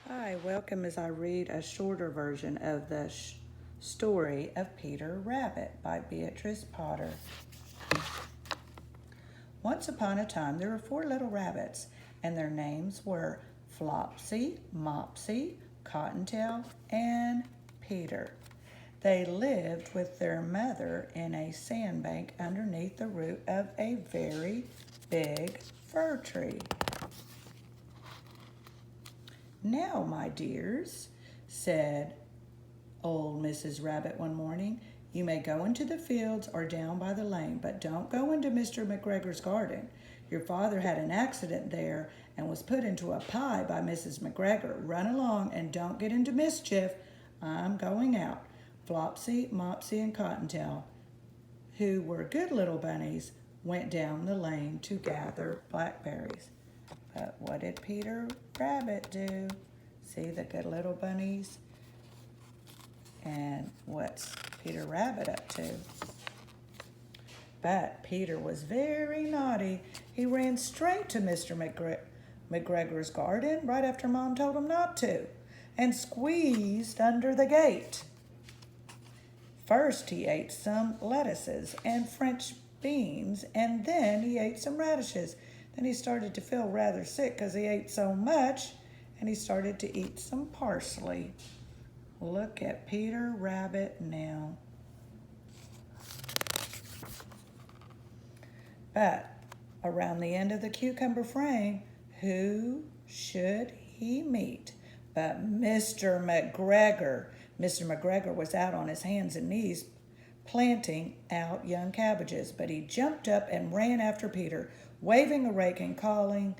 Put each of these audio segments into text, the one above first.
Hi, welcome as I read a shorter version of the story of Peter Rabbit by Beatrix Potter. Once upon a time, there were four little rabbits, and their names were Flopsy, Mopsy, Cottontail, and Peter. They lived with their mother in a sandbank underneath the root of a very big fir tree. "Now, my dears," said old Mrs. Rabbit one morning, "you may go into the fields or down by the lane, but don't go into Mr. McGregor's garden. Your father had an accident there and was put into a pie by Mrs. McGregor. Run along and don't get into mischief. I'm going out." Flopsy, Mopsy, and Cottontail, who were good little bunnies, went down the lane to gather blackberries. But what did Peter Rabbit do? See the good little bunnies? And what's Peter Rabbit up to? But Peter was very naughty. He ran straight to Mr. McGregor's garden right after Mom told him not to, and squeezed under the gate. First he ate some lettuces and French beans, and then he ate some radishes. Then he started to feel rather sick because he ate so much, and he started to eat some parsley. Look at Peter Rabbit now. But around the end of the cucumber frame, who should he meet but Mr. McGregor? Mr. McGregor was out on his hands and knees planting out young cabbages, but he jumped up and ran after Peter, waving a rake and calling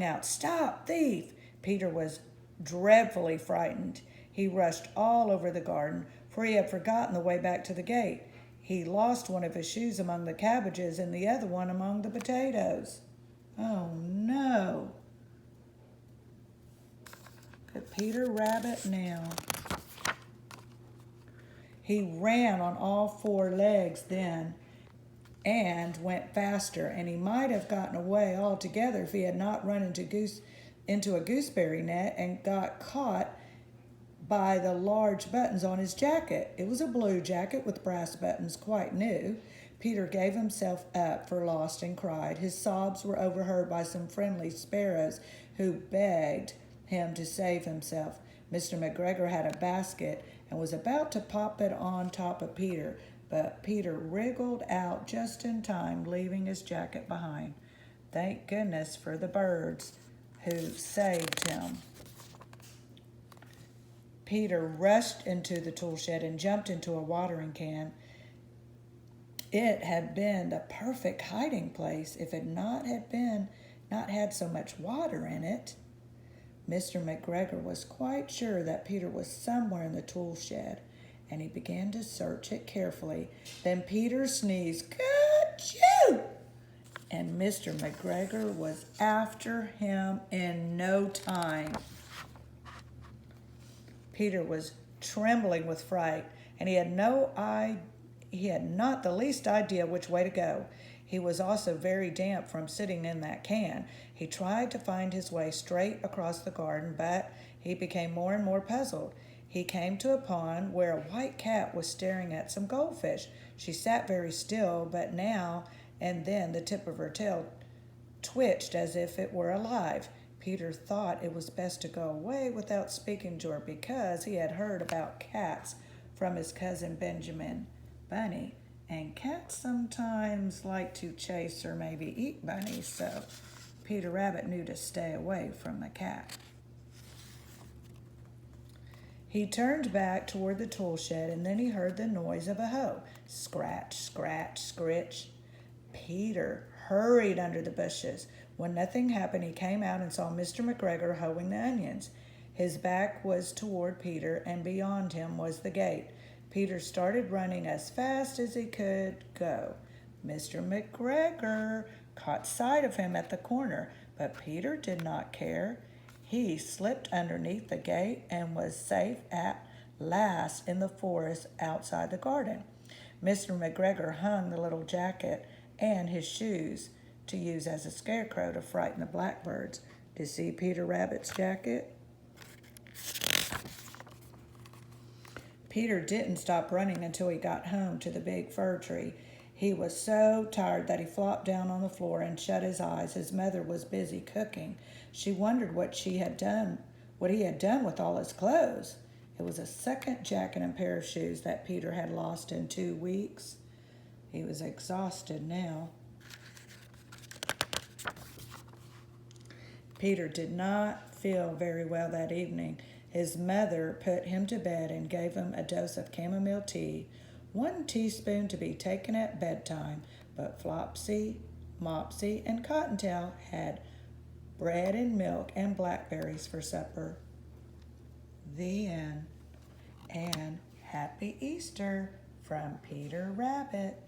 out, "Stop, thief!" Peter was dreadfully frightened. He rushed all over the garden, for he had forgotten the way back to the gate. He lost one of his shoes among the cabbages and the other one among the potatoes. Oh no! Look at Peter Rabbit now. He ran on all four legs then and went faster, and he might have gotten away altogether if he had not run into a gooseberry net and got caught by the large buttons on his jacket. It was a blue jacket with brass buttons, quite new. Peter gave himself up for lost and cried. His sobs were overheard by some friendly sparrows who begged him to save himself. Mr. McGregor had a basket and was about to pop it on top of Peter, but Peter wriggled out just in time, leaving his jacket behind. Thank goodness for the birds who saved him. Peter rushed into the tool shed and jumped into a watering can. It had been the perfect hiding place if it not had so much water in it. Mr. McGregor was quite sure that Peter was somewhere in the tool shed, and he began to search it carefully. Then Peter sneezed, "Ka-choo!" and Mr. McGregor was after him in no time. Peter was trembling with fright, and he had not the least idea which way to go. He was also very damp from sitting in that can. He tried to find his way straight across the garden, but he became more and more puzzled. He came to a pond where a white cat was staring at some goldfish. She sat very still, but now and then the tip of her tail twitched as if it were alive. Peter thought it was best to go away without speaking to her because he had heard about cats from his cousin Benjamin Bunny, and cats sometimes like to chase or maybe eat bunnies, so Peter Rabbit knew to stay away from the cat. He turned back toward the tool shed, and then he heard the noise of a hoe. Scratch, scratch, scritch. Peter hurried under the bushes. When nothing happened, he came out and saw Mr. McGregor hoeing the onions. His back was toward Peter, and beyond him was the gate. Peter started running as fast as he could go. Mr. McGregor caught sight of him at the corner, but Peter did not care. He slipped underneath the gate and was safe at last in the forest outside the garden. Mr. McGregor hung the little jacket and his shoes to use as a scarecrow to frighten the blackbirds. To see Peter Rabbit's jacket? Peter didn't stop running until he got home to the big fir tree. He was so tired that he flopped down on the floor and shut his eyes. His mother was busy cooking. She wondered what he had done with all his clothes. It was a second jacket and pair of shoes that Peter had lost in 2 weeks. He was exhausted now. Peter did not feel very well that evening. His mother put him to bed and gave him a dose of chamomile tea, 1 teaspoon to be taken at bedtime, but Flopsy, Mopsy, and Cottontail had bread and milk and blackberries for supper. The end. And Happy Easter from Peter Rabbit.